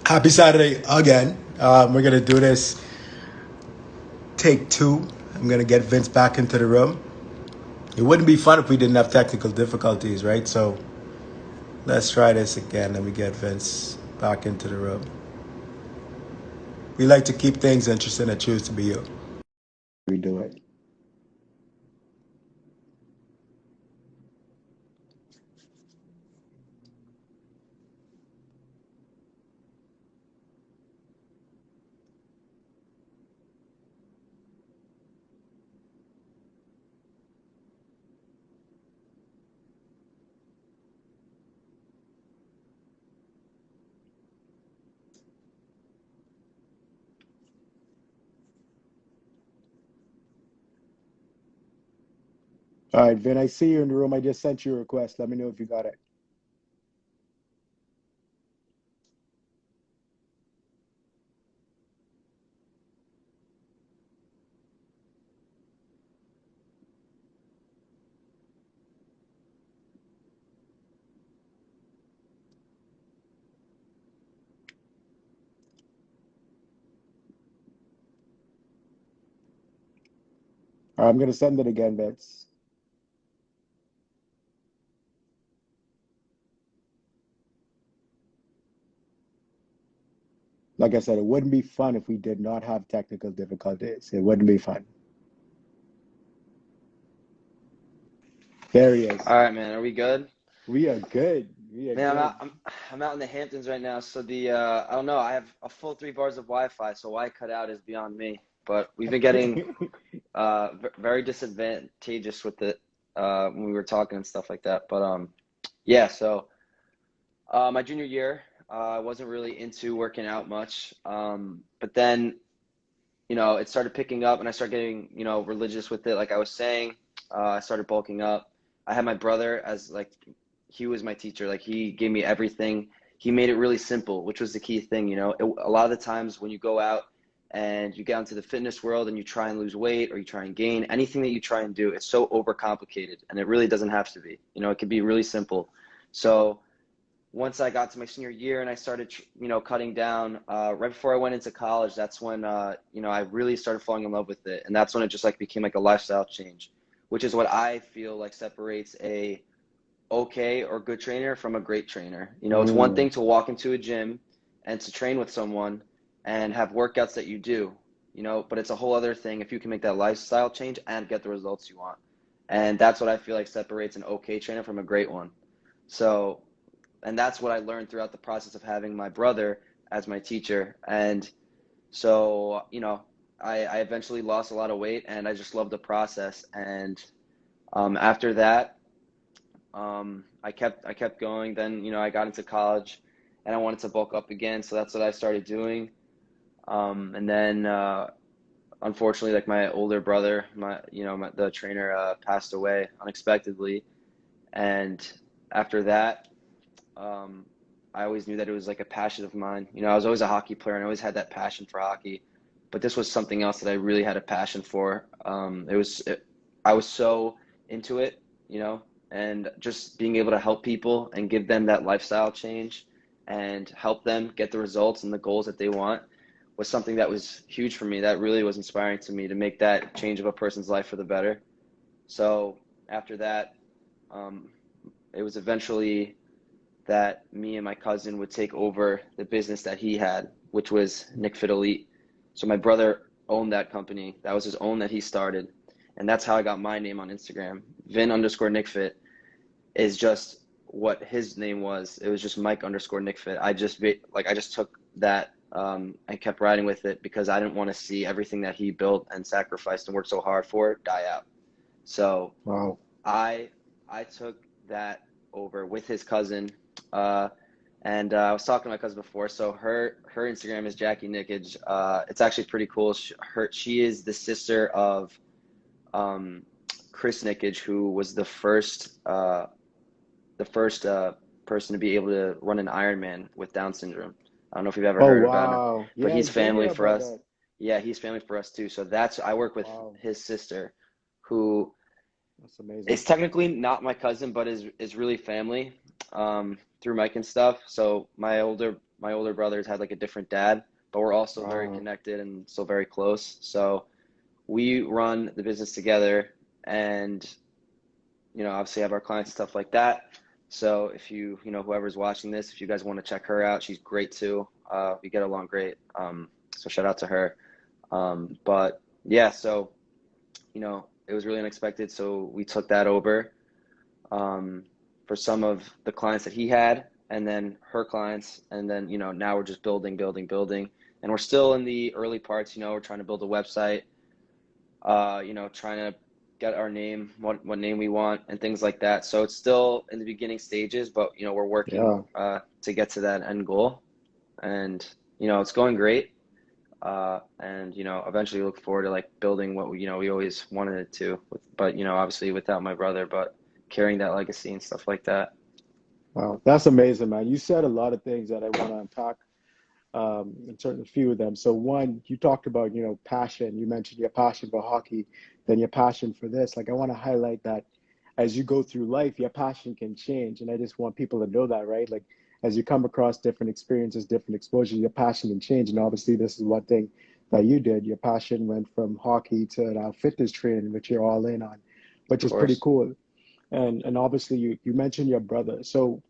Happy Saturday again. We're gonna do this take two. I'm gonna get Vince back into the room. It wouldn't be fun if we didn't have technical difficulties, right? So let's try this again. Let me get Vince back into the room. We like to keep things interesting and choose to be you. We do it. All right, Vin, I see you in the room. I just sent you a request. Let me know if you got it. All right, I'm gonna send it again, Vince. Like I said, it wouldn't be fun if we did not have technical difficulties. It wouldn't be fun. There he is. All right, man. Are we good? We are good. We are Man, I'm good. out. I'm out in the Hamptons right now. So I don't know. I have a full 3 bars of Wi-Fi, so why it cut out is beyond me. But we've been getting very disadvantageous with it when we were talking and stuff like that. But yeah. So my junior year, I wasn't really into working out much. But then it started picking up, and I started getting religious with it. Like I was saying, I started bulking up. I had my brother as like he was my teacher. Like he gave me everything. He made it really simple, which was the key thing. A lot of the times when you go out and you get into the fitness world and you try and lose weight or you try and gain anything that you try and do, it's so overcomplicated, and it really doesn't have to be. It can be really simple. So once I got to my senior year and I started, cutting down, right before I went into college, that's when, I really started falling in love with it. And that's when it just like became like a lifestyle change, which is what I feel like separates a okay or good trainer from a great trainer. It's one Mm. thing to walk into a gym and to train with someone and have workouts that you do, but it's a whole other thing if you can make that lifestyle change and get the results you want. And that's what I feel like separates an okay trainer from a great one. So, and that's what I learned throughout the process of having my brother as my teacher. And so, I eventually lost a lot of weight, and I just loved the process. And after that, I kept going. Then, I got into college, and I wanted to bulk up again. So that's what I started doing. And then, unfortunately, like my older brother, the trainer, passed away unexpectedly. And after that, um, I always knew that it was like a passion of mine. I was always a hockey player and I always had that passion for hockey, but this was something else that I really had a passion for. I was so into it, and just being able to help people and give them that lifestyle change and help them get the results and the goals that they want was something that was huge for me. That really was inspiring to me to make that change of a person's life for the better. So after that, um, it was eventually that me and my cousin would take over the business that he had, which was Nick Fit Elite. So my brother owned that company. That was his own that he started. And that's how I got my name on Instagram. Vin underscore Nick Fit is just what his name was. It was just Mike underscore Nick Fit. I just took that and kept riding with it because I didn't want to see everything that he built and sacrificed and worked so hard for die out. So Wow. I I took that over with his cousin, uh, and I was talking to my cousin before. So her Instagram is Jackie Nickage. It's actually pretty cool. She is the sister of um, Chris Nickage, who was the first person to be able to run an Ironman with Down syndrome. I don't know if you've ever Oh, heard about him, wow. but Yeah, I he's did hear family for about us. that. Yeah, he's family for us too. So I work with Wow. his sister, who That's amazing. it's technically not my cousin, but is really family through Mike and stuff. So my older my older brothers had like a different dad, but we're also very Uh, connected and still very close. So we run the business together, and obviously have our clients and stuff like that. So if whoever's watching this, if you guys want to check her out, she's great too. We get along great. So shout out to her. But yeah, so it was really unexpected. So we took that over um, for some of the clients that he had, and then her clients, and then now we're just building, building, building, and we're still in the early parts. We're trying to build a website, trying to get our name, what name we want, and things like that. So it's still in the beginning stages, but we're working yeah. to get to that end goal, and it's going great. And eventually look forward to like building what we always wanted it to, but obviously without my brother, but carrying that legacy and stuff like that. Wow, that's amazing, man. You said a lot of things that I want to unpack, and certain few of them. So one, you talked about, passion. You mentioned your passion for hockey, then your passion for this. Like I want to highlight that as you go through life, your passion can change. And I just want people to know that, right? Like as you come across different experiences, different exposures, your passion can change. And obviously this is one thing that you did. Your passion went from hockey to now fitness training, which you're all in on, which Of is pretty course. cool. And obviously you mentioned your brother. So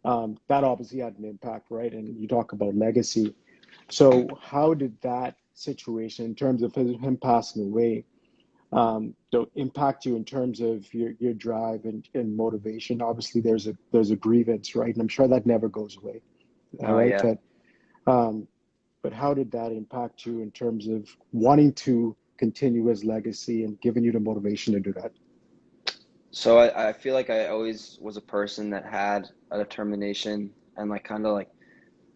that obviously had an impact, right? And you talk about legacy. So how did that situation, in terms of him passing away, impact you in terms of your drive and motivation? Obviously, there's a grievance, right? And I'm sure that never goes away. All Oh right, yeah. um, but how did that impact you in terms of wanting to continue his legacy and giving you the motivation to do that? So I feel like I always was a person that had a determination and like kind of like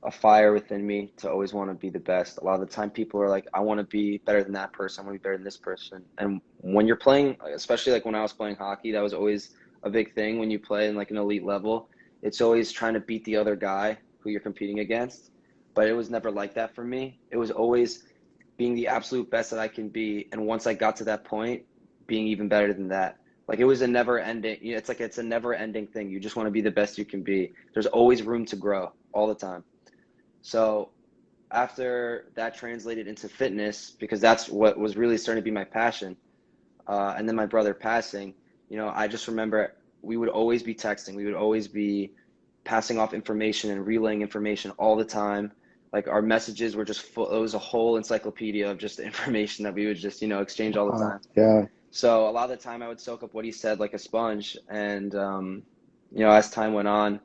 a fire within me to always want to be the best. A lot of the time people are like, I want to be better than that person. I want to be better than this person. And when you're playing, especially like when I was playing hockey, that was always a big thing when you play in like an elite level. It's always trying to beat the other guy who you're competing against. But it was never like that for me. It was always being the absolute best that I can be. And once I got to that point, being even better than that. Like it was a never ending, it's like it's a never ending thing. You just want to be the best you can be. There's always room to grow all the time. So after that translated into fitness, because that's what was really starting to be my passion, and then my brother passing, I just remember we would always be texting. We would always be passing off information and relaying information all the time. Like our messages were just full. It was a whole encyclopedia of just information that we would just, exchange all the time. Yeah, So a lot of the time I would soak up what he said like a sponge. And, as time went on,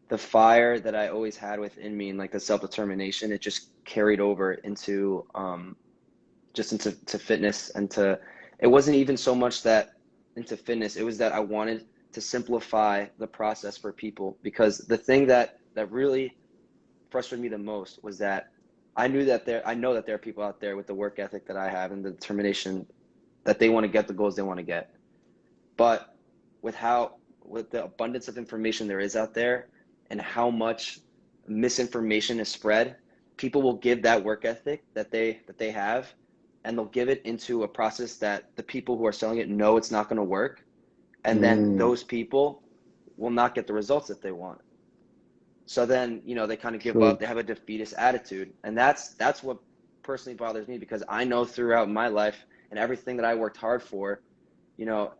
the fire that I always had within me and like the self-determination, it just carried over into just into fitness and it wasn't even so much that into fitness, it was that I wanted to simplify the process for people, because the thing that really frustrated me the most was that I know that there are people out there with the work ethic that I have and the determination that they want to get the goals they want to get. But with the abundance of information there is out there and how much misinformation is spread, people will give that work ethic that they have, and they'll give it into a process that the people who are selling it know it's not going to work, and then mm, those people will not get the results that they want. So then, they kind of give up. true. They have a defeatist attitude, and that's what personally bothers me, because I know throughout my life and everything that I worked hard for, you know,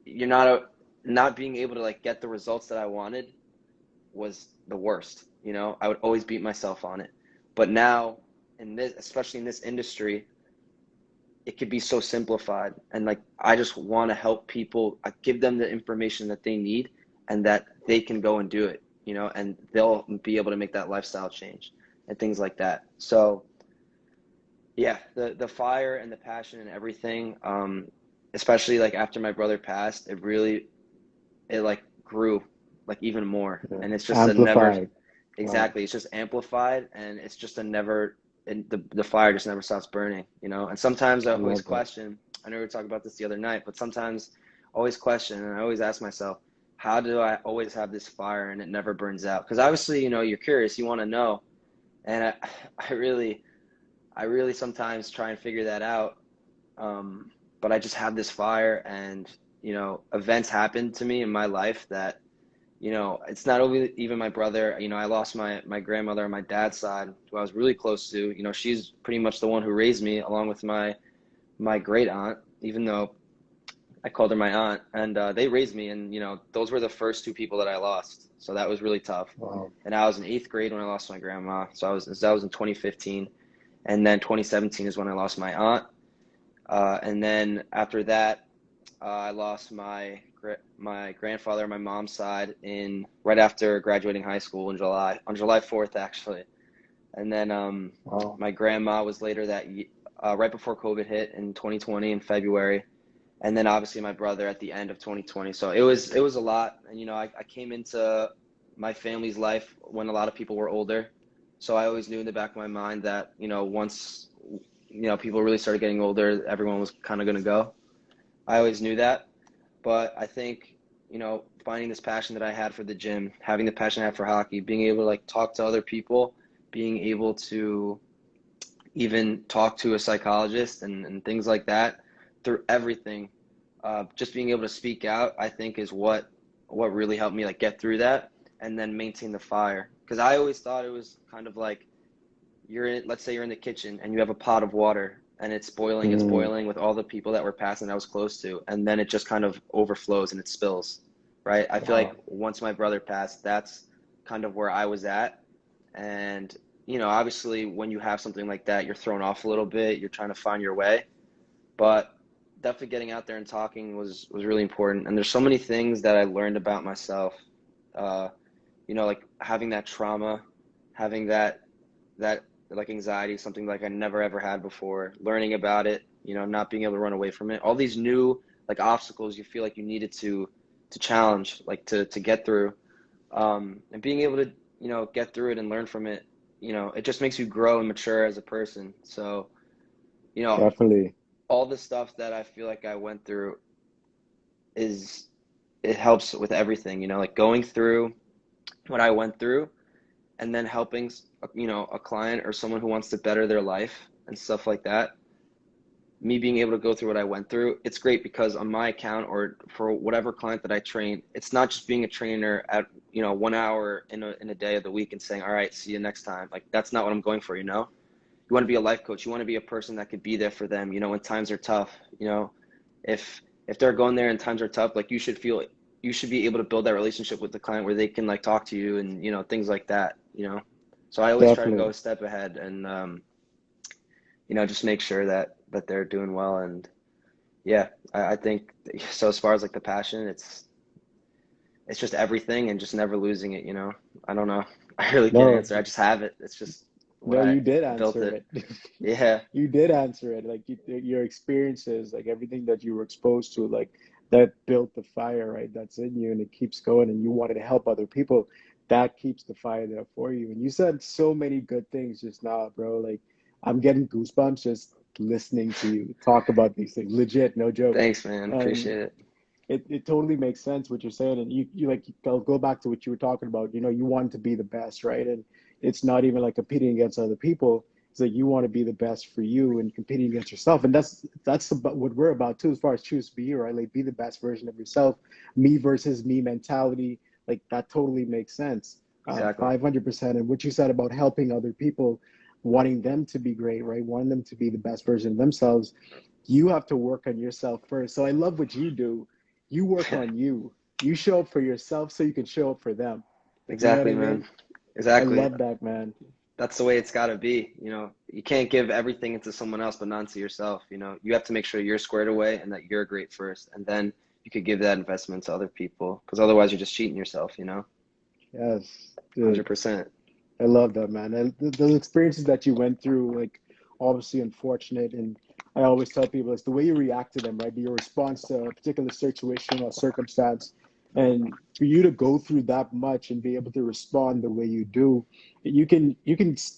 you're not being able to like get the results that I wanted was the worst. I would always beat myself on it. But now in this, especially in this industry, it could be so simplified, and like I just want to help people. I give them the information that they need and that they can go and do it, and they'll be able to make that lifestyle change and things like that. So yeah, the fire and the passion and everything, especially like after my brother passed, it like grew like even more, Yeah. and it's just a never. Amplified. Wow. Exactly, it's just amplified, and it's just a never, and the fire just never stops burning, and sometimes I I always love that. question. I know we were talking about this the other night, but sometimes I always question, and I always ask myself, how do I always have this fire and it never burns out? Because obviously, you're curious, you want to know, and I really I really sometimes try and figure that out. Um, but I just have this fire, and events happen to me in my life that, you know, it's not only even my brother. You know, I lost my grandmother on my dad's side, who I was really close to. You know, she's pretty much the one who raised me, along with my great aunt, even though I called her my aunt, and they raised me. And you know, those were the first two people that I lost. So that was really tough. Wow. And I was in eighth grade when I lost my grandma. So that was in 2015, and then 2017 is when I lost my aunt. And then after that, I lost my grandfather on my mom's side in right after graduating high school in July, on July 4th actually. And then Wow. my grandma was later right before COVID hit in 2020 in February. And then obviously my brother at the end of 2020. So it was a lot. And you know, I came into my family's life when a lot of people were older. So I always knew in the back of my mind that, you know, once, you know, people really started getting older, everyone was kind of going to go. I always knew that. But I think, you know, finding this passion that I had for the gym, having the passion I had for hockey, being able to like talk to other people, being able to even talk to a psychologist and things like that through everything, just being able to speak out, I think is what really helped me like get through that and then maintain the fire. Because I always thought it was kind of like let's say you're in the kitchen and you have a pot of water and it's Mm, boiling with all the people that were passing that I was close to, and then it just kind of overflows and it spills, right? I feel like wow. once my brother passed, that's kind of where I was at. And, you know, obviously when you have something like that, you're thrown off a little bit, you're trying to find your way. But definitely getting out there and talking was really important. And there's so many things that I learned about myself. Uh, you know, like having that trauma, having that like anxiety, something like I never ever had before, learning about it, you know, not being able to run away from it. All these new like obstacles you feel like you needed to challenge, like to get through. And being able to, you know, get through it and learn from it, you know, it just makes you grow and mature as a person. So, you know, Definitely. all the stuff that I feel like I went through is it helps with everything, you know, like going through what I went through and then helping, you know, a client or someone who wants to better their life and stuff like that. Me being able to go through what I went through, it's great because on my account or for whatever client that I train, it's not just being a trainer at, you know, 1 hour in a day of the week and saying, all right, see you next time. Like that's not what I'm going for, you know? You want to be a life coach. You want to be a person that could be there for them, you know, when times are tough, you know, if they're going there and times are tough, like you should be able to build that relationship with the client where they can like talk to you and, you know, things like that, you know? So I always try to go Definitely. a step ahead and, you know, just make sure that they're doing well. And yeah, I think so. As far as like the passion, it's just everything and just never losing it. You know, I don't know. I really can't No, answer. I just have it. It's just what no, I you did built answer it. it. Yeah, You did answer it. Like your experiences, like everything that you were exposed to, like that built the fire, right? That's in you and it keeps going and you wanted to help other people. That keeps the fire there for you. And you said so many good things just now, bro. Like I'm getting goosebumps just listening to you talk about these things. Legit, no joke. thanks, man. And Appreciate it. it totally makes sense what you're saying. And you like, I'll go back to what you were talking about. You know, you want to be the best, right? And it's not even like competing against other people. It's like you want to be the best for you and competing against yourself. And that's about what we're about too, as far as choose to be you, right? Like be the best version of yourself, me versus me mentality. Like that totally makes sense. Exactly. 500%. And what you said about helping other people, wanting them to be great, right? Wanting them to be the best version of themselves, you have to work on yourself first. So I love what you do. You work on you. You show up for yourself so you can show up for them. You know what Exactly, I man. mean? I Exactly. love that, man. That's the way it's got to be. You know, you can't give everything into someone else, but not to yourself. You know, you have to make sure you're squared away and that you're great first, and then you could give that investment to other people. Because otherwise, you're just cheating yourself. You know, Yes, dude. 100%. I love that, man. And those experiences that you went through, like obviously unfortunate, and I always tell people it's the way you react to them, right? Your response to a particular situation or circumstance, and for you to go through that much and be able to respond the way you do, you can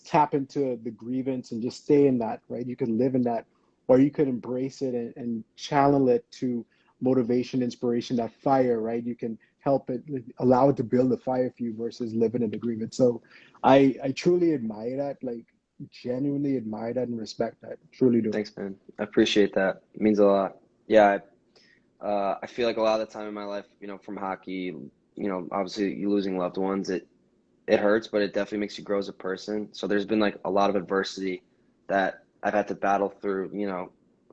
tap into the grievance and just stay in that, right? You can live in that, or you could embrace it and channel it to motivation, inspiration, that fire, right? You can help it, allow it to build a fire for you versus living in the grievance. So I truly admire that, like genuinely admire that and respect that. Truly do. Thanks, man. I appreciate that. It means a lot. Yeah, I feel like a lot of the time in my life, you know, from hockey, you know, obviously you losing loved ones, it hurts, but it definitely makes you grow as a person. So there's been like a lot of adversity that I've had to battle through, you know,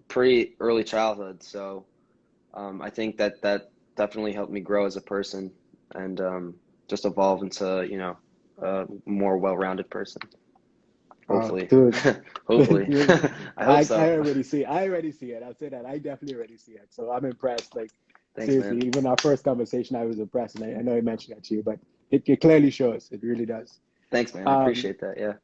pretty early childhood. So I think that definitely helped me grow as a person and just evolve into, you know, a more well-rounded person. Hopefully. Dude, Hopefully. I hope I so. already see. I already see it. I'll say that. I definitely already see it. So I'm impressed. Like Thanks, seriously, man. even our first conversation, I was impressed, and I know I mentioned that to you, but it clearly shows. It really does. Thanks, man. I Um, appreciate that. Yeah.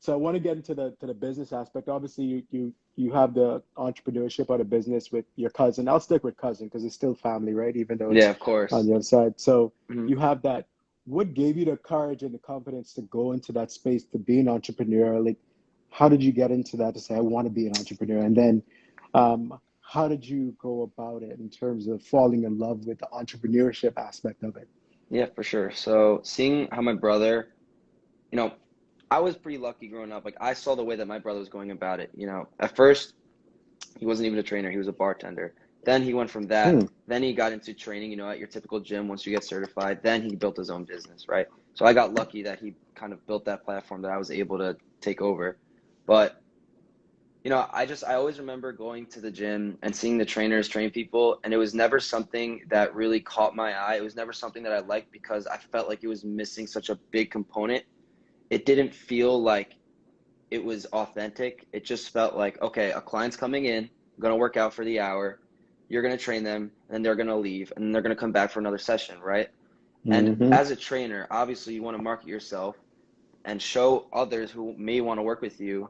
so I want to get into the business aspect. Obviously, you have the entrepreneurship or the business with your cousin. I'll stick with cousin because it's still family, right? Even though Yeah, it's of on course. the other side. So Hmm. you have that. What gave you the courage and the confidence to go into that space to be an entrepreneur? Like, how did you get into that to say I want to be an entrepreneur? And then, how did you go about it in terms of falling in love with the entrepreneurship aspect of it? Yeah, for sure. So seeing how my brother, you know, I was pretty lucky growing up. Like I saw the way that my brother was going about it. You know, at first he wasn't even a trainer, he was a bartender. Then he went from that, Hmm. then he got into training, you know, at your typical gym once you get certified. Then he built his own business, right? So I got lucky that he kind of built that platform that I was able to take over. But you know, I always remember going to the gym and seeing the trainers train people, and it was never something that really caught my eye. It was never something that I liked because I felt like it was missing such a big component. It didn't feel like it was authentic. It just felt like, okay, a client's coming in, gonna work out for the hour, you're gonna train them, and then they're gonna leave, and then they're gonna come back for another session, right? And Mm-hmm. as a trainer, obviously you want to market yourself and show others who may want to work with you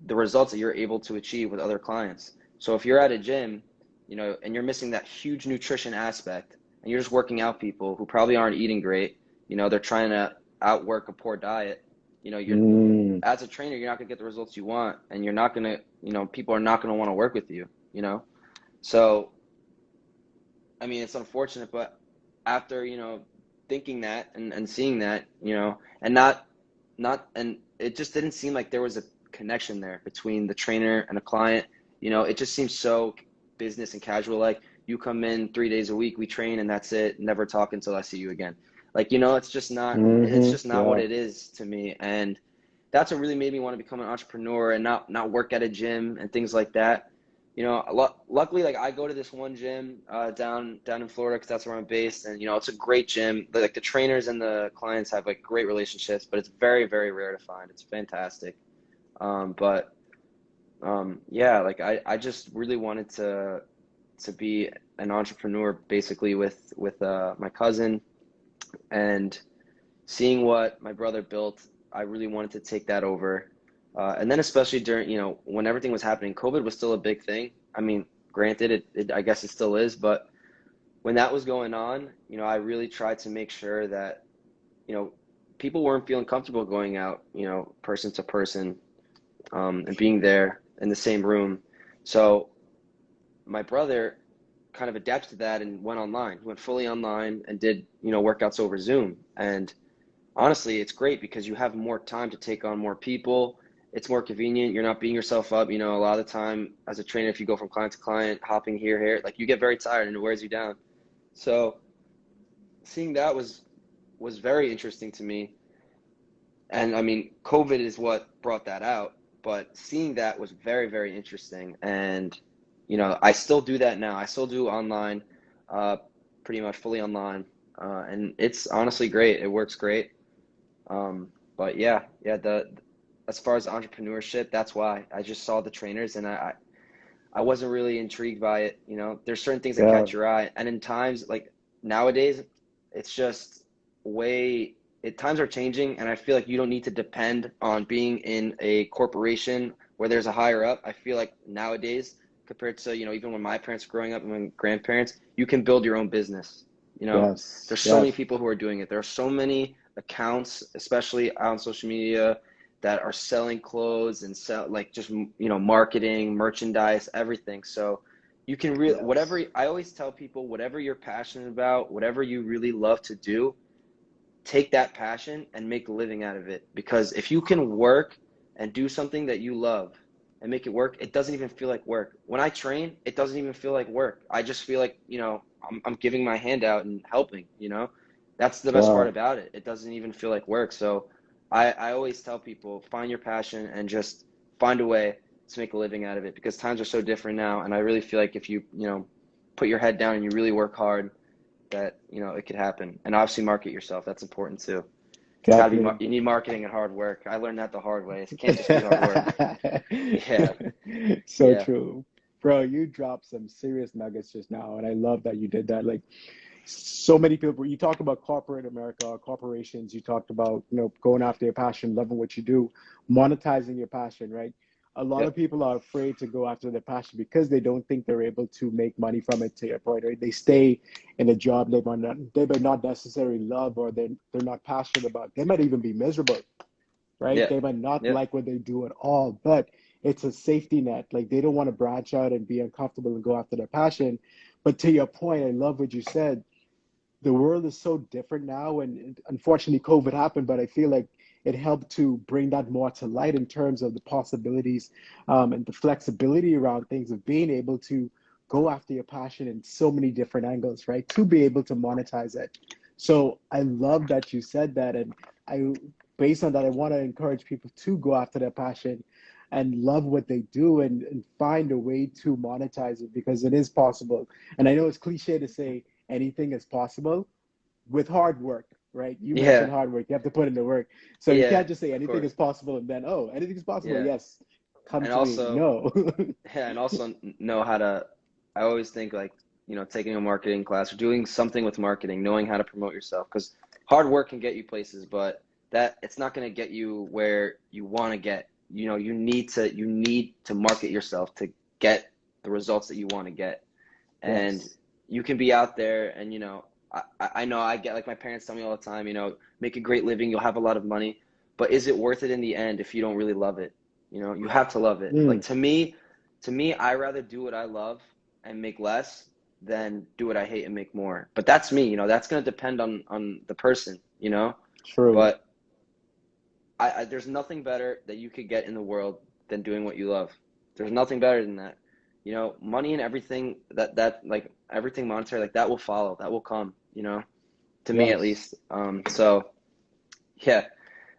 the results that you're able to achieve with other clients. So if you're at a gym, you know, and you're missing that huge nutrition aspect and you're just working out people who probably aren't eating great, you know, they're trying to outwork a poor diet, you know, you're Mm. as a trainer, you're not going to get the results you want and you're not going to, you know, people are not going to want to work with you, you know? So, I mean, it's unfortunate, but after, you know, thinking that and seeing that, you know, and and it just didn't seem like there was a connection there between the trainer and a client. You know, it just seems so business and casual. Like you come in 3 days a week, we train and that's it. Never talk until I see you again. Like, you know, it's Mm-hmm. just not what Yeah. it is to me. And that's what really made me want to become an entrepreneur and not work at a gym and things like that. You know, luckily, like I go to this one gym down in Florida because that's where I'm based, and you know it's a great gym. Like the trainers and the clients have like great relationships, but it's very rare to find. It's fantastic. But yeah, like I just really wanted to be an entrepreneur basically with my cousin and seeing what my brother built, I really wanted to take that over. And then especially during, you know, when everything was happening, COVID was still a big thing. I mean, granted, I guess it still is, but when that was going on, you know, I really tried to make sure that, you know, people weren't feeling comfortable going out, you know, person to person, and being there in the same room. So my brother kind of adapted to that and went online. He went fully online and did, you know, workouts over Zoom. And honestly, it's great because you have more time to take on more people. It's more convenient. You're not beating yourself up. You know, a lot of the time as a trainer, if you go from client to client, hopping here, like you get very tired and it wears you down. So seeing that was very interesting to me. And I mean, COVID is what brought that out, but seeing that was very interesting. And, you know, I still do that now. I still do online, uh, pretty much fully online. And it's honestly great. It works great. But yeah, the as far as entrepreneurship, that's why I just saw the trainers and I wasn't really intrigued by it. You know, there's certain things that Yeah. catch your eye, and in times like nowadays, it's just way times are changing, and I feel like you don't need to depend on being in a corporation where there's a higher up. I feel like nowadays, compared to, you know, even when my parents were growing up and when grandparents, you can build your own business. You know, Yes. there's so many Yes. people who are doing it. There are so many accounts, especially on social media, that are selling clothes and sell like just, you know, marketing, merchandise, everything. So you can really Yes. whatever I always tell people, whatever you're passionate about, whatever you really love to do, take that passion and make a living out of it. Because if you can work and do something that you love and make it work, it doesn't even feel like work. When I train, it doesn't even feel like work. I just feel like, you know, I'm giving my hand out and helping, you know? That's the best part Wow. about it. It doesn't even feel like work. So I always tell people, find your passion and just find a way to make a living out of it, because times are so different now. And I really feel like if you, put your head down and you really work hard, that, it could happen. And obviously market yourself. That's important too. It's got to be, Definitely. you need marketing and hard work. I learned that the hard way. It can't just be hard work. Yeah. So Yeah. true. Bro, you dropped some serious nuggets just now, and I love that you did that. Like, so many people, you talk about corporate America, corporations, you talked about, going after your passion, loving what you do, monetizing your passion, right? A lot of Yep. people are afraid to go after their passion because they don't think they're able to make money from it, to your point, right? They stay in a job they might not necessarily love, or they're not passionate about. They might even be miserable, right? Yeah. They might not Yep. like what they do at all, but it's a safety net. Like, they don't want to branch out and be uncomfortable and go after their passion. But to your point, I love what you said. The world is so different now, and unfortunately COVID happened, but I feel like it helped to bring that more to light in terms of the possibilities, and the flexibility around things, of being able to go after your passion in so many different angles, right, to be able to monetize it. So I love that you said that, and I based on that, I want to encourage people to go after their passion and love what they do, and find a way to monetize it, because it is possible. And I know it's cliche to say anything is possible with hard work, right? You mentioned Yeah. hard work. You have to put in the work. So you Yeah. can't just say Of anything is course. possible and then, oh, anything is possible. Yeah. Yes, come And to me. also, No. yeah, and also know how to, I always think like, taking a marketing class or doing something with marketing, knowing how to promote yourself, because hard work can get you places, but that it's not going to get you where you want to get. You need to market yourself to get the results that you want to get. And Yes. you can be out there and, I know I get, like, my parents tell me all the time, make a great living, you'll have a lot of money, but is it worth it in the end if you don't really love it? You have to love it. Like, Mm, to me, I rather do what I love and make less than do what I hate and make more. But that's me, that's going to depend on the person. true. But there's nothing better that you could get in the world than doing what you love. There's nothing better than that. Money and everything that like everything monetary, like, that will follow, that will come, to me at Yes. least. So yeah,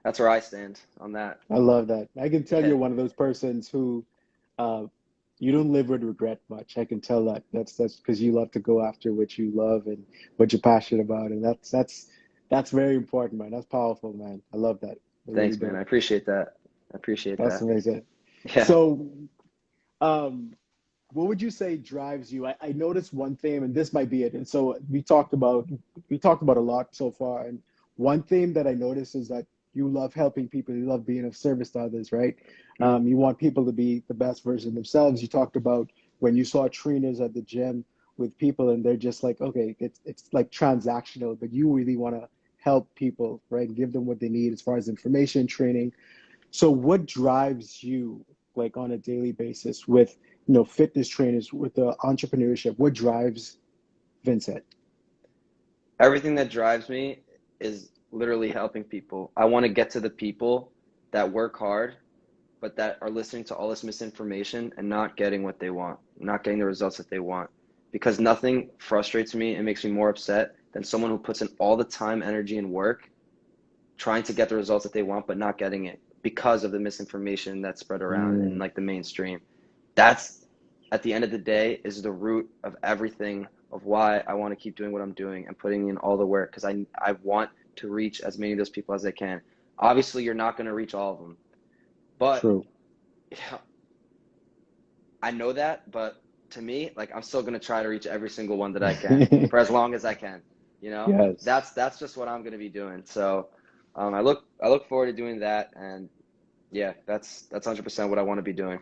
that's where I stand on that. I love that. I can tell Yeah. you're one of those persons who, uh, you don't live with regret much. I can tell that. That's because you love to go after what you love and what you're passionate about, and that's very important, man. That's powerful, man. I love that. I really Thanks, man. I do. appreciate that. I appreciate That's that. amazing. Yeah. So, um, what would you say drives you? I noticed one thing, and this might be it. And so we talked about a lot so far. And one thing that I noticed is that you love helping people. You love being of service to others, right? You want people to be the best version of themselves. You talked about when you saw trainers at the gym with people, and they're just like, okay, it's like transactional, but you really want to help people, right? Give them what they need as far as information, training. So what drives you, like, on a daily basis with, fitness trainers, with the entrepreneurship? What drives Vincent? Everything that drives me is literally helping people. I want to get to the people that work hard, but that are listening to all this misinformation and not getting what they want, not getting the results that they want. Because nothing frustrates me and makes me more upset than someone who puts in all the time, energy, and work trying to get the results that they want, but not getting it because of the misinformation that's spread around in, Mm, like, the mainstream. That's, at the end of the day, is the root of everything, of why I want to keep doing what I'm doing and putting in all the work, because I want to reach as many of those people as I can. Obviously, you're not going to reach all of them, but true. yeah, I know that. But to me, like, I'm still going to try to reach every single one that I can for as long as I can. You know, Yes, that's just what I'm going to be doing. So I look forward to doing that, and yeah, that's 100% what I want to be doing.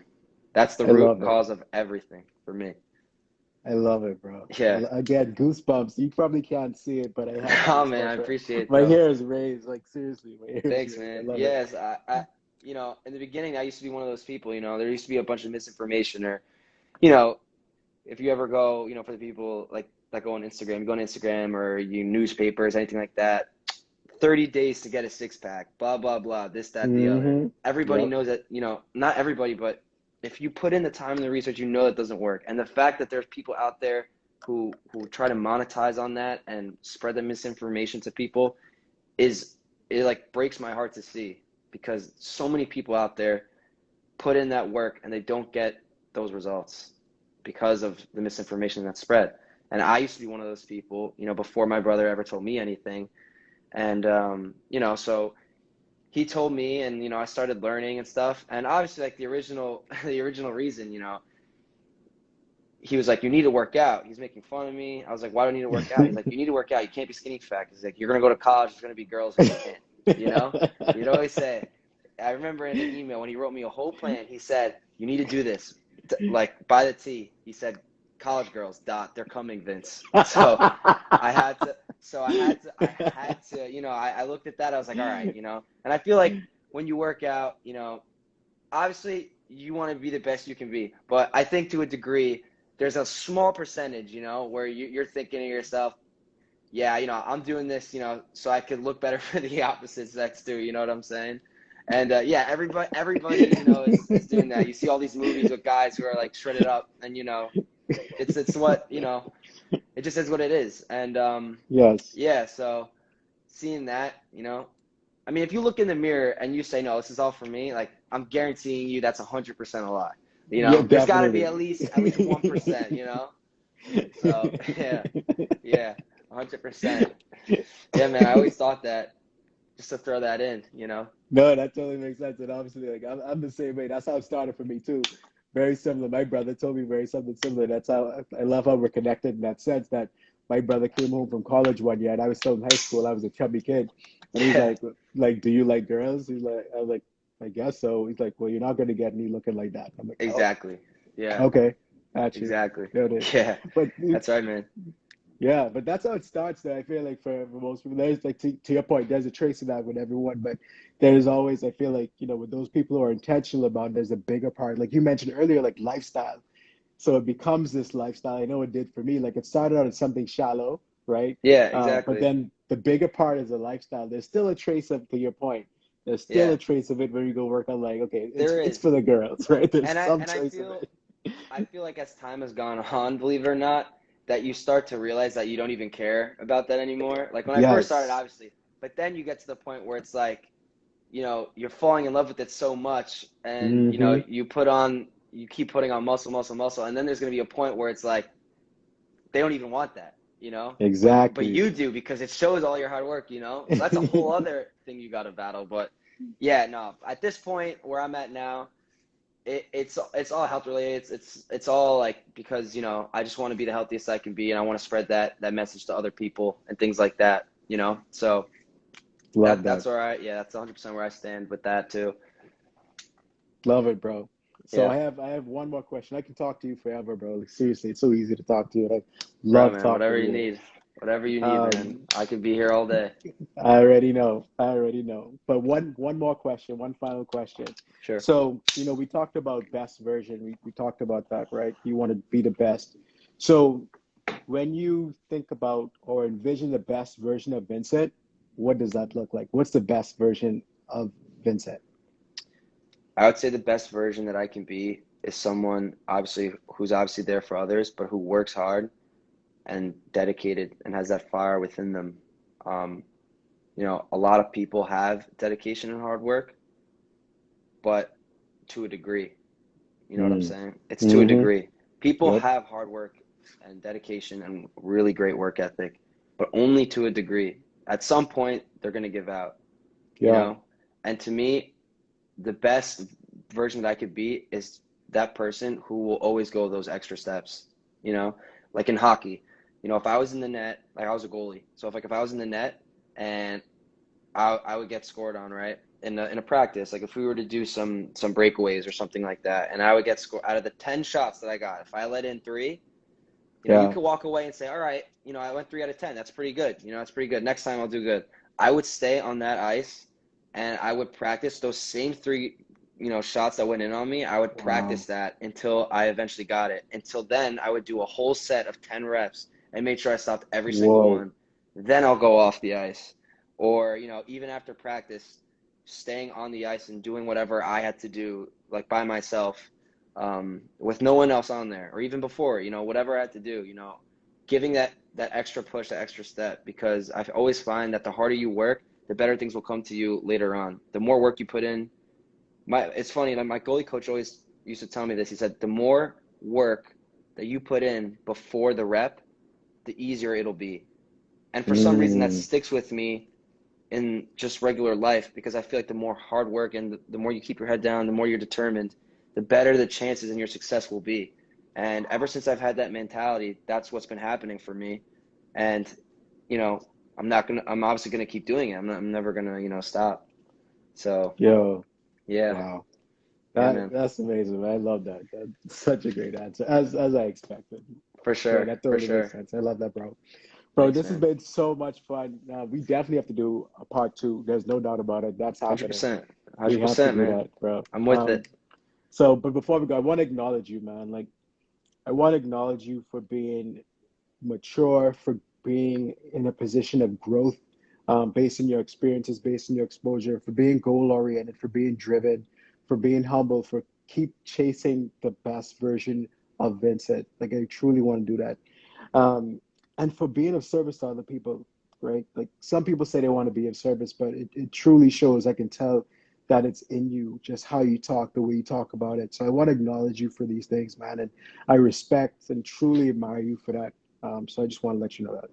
That's the I root love it. cause of everything for me. I love it, bro. Yeah. Again, goosebumps. You probably can't see it, but I have Oh man, I goosebumps. appreciate it, My bro. hair is raised. Like, seriously, my hair is Thanks, raised. I man. love it. Yes, in the beginning, I used to be one of those people. There used to be a bunch of misinformation, or, you know, if you ever go, for the people like that go on Instagram, you go on Instagram or you newspapers, anything like that. 30 days to get a six pack, blah, blah, blah, this, that, the other. Mm-hmm. Everybody Yep. knows that, not everybody, but if you put in the time and the research, that doesn't work. And the fact that there's people out there who try to monetize on that and spread the misinformation to people is it like breaks my heart to see, because so many people out there put in that work and they don't get those results because of the misinformation that's spread. And I used to be one of those people, before my brother ever told me anything. And so he told me, and I started learning and stuff. And obviously, like the original the original reason, he was like, you need to work out. He's making fun of me. I was like, why do I need to work out? He's like, you need to work out. You can't be skinny fat. He's like, you're going to go to college. There's going to be girls who can't, He'd always say, I remember in the email when he wrote me a whole plan, he said, you need to do this. Like, by the T, he said, college girls, they're coming, Vince. So I had to, I looked at that. I was like, all right, and I feel like when you work out, obviously you want to be the best you can be. But I think to a degree, there's a small percentage, where you're thinking to yourself, yeah, I'm doing this, so I could look better for the opposite sex too. You know what I'm saying? And yeah, everybody, is doing that. You see all these movies with guys who are like shredded up, and it's what it just is what it is. And Yes. yeah, so seeing that, I mean, if you look in the mirror and you say, no, this is all for me, like I'm guaranteeing you that's 100% a lie. Yeah, There's got to be definitely. at least 1%. So yeah, 100%. Yeah, man, I always thought that, just to throw that in. No, that totally makes sense. And obviously, like I'm the same way. That's how it started for me too. Very similar. My brother told me very something similar. That's how I love how we're connected in that sense. That my brother came home from college one year, and I was still in high school. I was a chubby kid, and he's Yeah, like, do you like girls? He's like, I was like, I guess so. He's like, well, you're not gonna get me looking like that. I'm like, oh, exactly. Yeah, okay, got you. exactly. Noted. Yeah, But that's right, man. yeah, but that's how it starts, though. I feel like for most people, there's like to your point, there's a trace of that with everyone, but there's always, I feel like, with those people who are intentional about it, there's a bigger part. Like you mentioned earlier, like lifestyle. So it becomes this lifestyle. I know it did for me. Like it started out as something shallow, right? Yeah, But exactly. then the bigger part is a lifestyle. There's still a trace of, to your point, there's still Yeah, a trace of it where you go work on like, okay, there it's is. for the girls, right? There's And I some and I trace of feel it. I feel like as time has gone on, believe it or not, that you start to realize that you don't even care about that anymore. Like when I first started, Yes. obviously, but then you get to the point where it's like, you're falling in love with it so much, and Hmm. you keep putting on muscle, muscle, muscle, and then there's going to be a point where it's like they don't even want that. But Exactly. you do, because it shows all your hard work. So that's a whole other thing you got to battle. But yeah, no, at this point where I'm at now, it's all health related. It's all like, because I just want to be the healthiest I can be, and I want to spread that message to other people and things like that. So Love that's that. where that's 100% where I stand with that too. Love it, bro. So Yeah, I have one more question. I can talk to you forever, bro. Like, seriously, it's so easy to talk to you. And I bro, love man, talking to you. whatever you need, man. Um, I could be here all day. I already know. I already know. But one more question, one final question. Sure. So, we talked about best version. We talked about that, right? You want to be the best. So when you think about or envision the best version of Vincent, what does that look like? What's the best version of Vincent? I would say the best version that I can be is someone who's obviously there for others, but who works hard and dedicated and has that fire within them. Um, a lot of people have dedication and hard work, but to a degree. You know what I'm Mm. saying? It's to a Mm-hmm. degree. People Yep. have hard work and dedication and really great work ethic, but only to a degree. At some point, they're going to give out, you Yeah. know? And to me, the best version that I could be is that person who will always go those extra steps, you know? Like in hockey, if I was in the net, like I was a goalie. So if I was in the net and I would get scored on, right? In a practice, like if we were to do some breakaways or something like that, and I would get scored out of the 10 shots that I got. If I let in three, you Yeah. could walk away and say, all right, I went 3 out of 10. That's pretty good. That's pretty good. Next time I'll do good. I would stay on that ice and I would practice those same three, shots that went in on me. I would practice Wow. that until I eventually got it. Until then, I would do a whole set of 10 reps and make sure I stopped every single Whoa. one. Then I'll go off the ice. Or, even after practice, staying on the ice and doing whatever I had to do, like by myself, with no one else on there, or even before, whatever I had to do, giving that extra push, that extra step, because I always find that the harder you work, the better things will come to you later on. The more work you put in, it's funny, like my goalie coach always used to tell me this. He said, the more work that you put in before the rep, the easier it'll be. And for some reason that Mm, sticks with me in just regular life, because I feel like the more hard work and the more you keep your head down, the more you're determined, the better the chances in your success will be. And ever since I've had that mentality, that's what's been happening for me. And, you know, I'm obviously gonna keep doing it. I'm never gonna, stop. So yo, yeah, wow. yeah, man, That's amazing, man. I love that. That's such a great answer, as I expected. for Yeah, sure, that for totally makes sure. sense. I love that, bro. Bro, Thanks, this has man. been so much fun. We definitely have to do a part two. There's no doubt about it. That's happening. 100%, We have to 100%, do man. that, bro. I'm with it. But before we go, I want to acknowledge you, man. Like, I want to acknowledge you for being mature, for being in a position of growth, based on your experiences, based on your exposure, for being goal oriented, for being driven, for being humble, for keep chasing the best version of Vincent. Like, I truly want to do that. Um, and for being of service to other people, right? Like, some people say they want to be of service, but it truly shows. I can tell that it's in you, just how you talk, the way you talk about it. So I want to acknowledge you for these things, man. And I respect and truly admire you for that. So I just want to let you know that.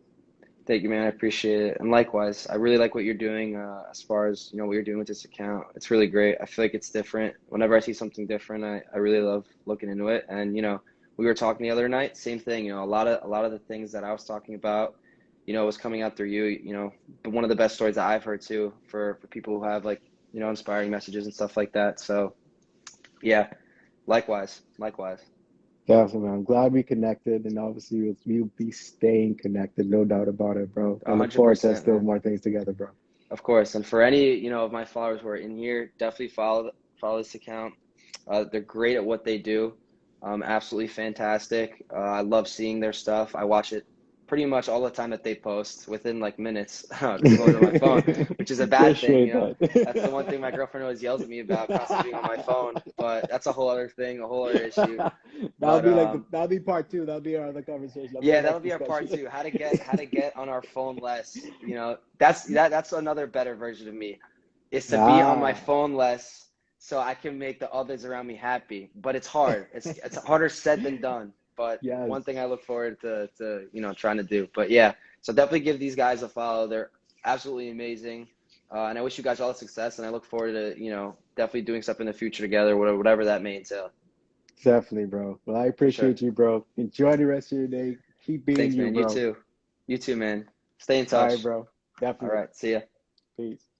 Thank you, man. I appreciate it. And likewise, I really like what you're doing, as far as, what you're doing with this account. It's really great. I feel like it's different. Whenever I see something different, I really love looking into it. And, we were talking the other night, same thing, a lot of the things that I was talking about, was coming out through you, but one of the best stories that I've heard too, for people who have, like, inspiring messages and stuff like that. So yeah, likewise, likewise. Definitely, man. I'm glad we connected, and obviously we'll be staying connected, no doubt about it, bro. I look forward to us 100%, doing man. more things together, bro. Of course. And for any, of my followers who are in here, definitely follow this account. They're great at what they do. Absolutely fantastic. I love seeing their stuff. I watch it pretty much all the time that they post within like minutes because I'm always on my phone, which is a bad thing. Appreciate That's the one thing my that. girlfriend always yells at me about, constantly being on my phone. But that's a whole other thing, a whole other issue. That'll But be that'll be part two. That'll be our other conversation. That'll be our yeah, that'll next be our part discussion. two. How to get on our phone less. That's another better version of me, is to be on my Ah, phone less so I can make the others around me happy. But it's hard. It's harder said than done. But yes, one thing I look forward to trying to do. But yeah, so definitely give these guys a follow. They're absolutely amazing. And I wish you guys all the success, and I look forward to, definitely doing stuff in the future together, whatever that may entail. definitely, bro. Well, I For sure. appreciate you, bro. Enjoy the rest of your day. Keep being Thanks, you, man. You bro. too. You too, man. Stay in All right, touch. bro. All Definitely. right. See ya. Peace.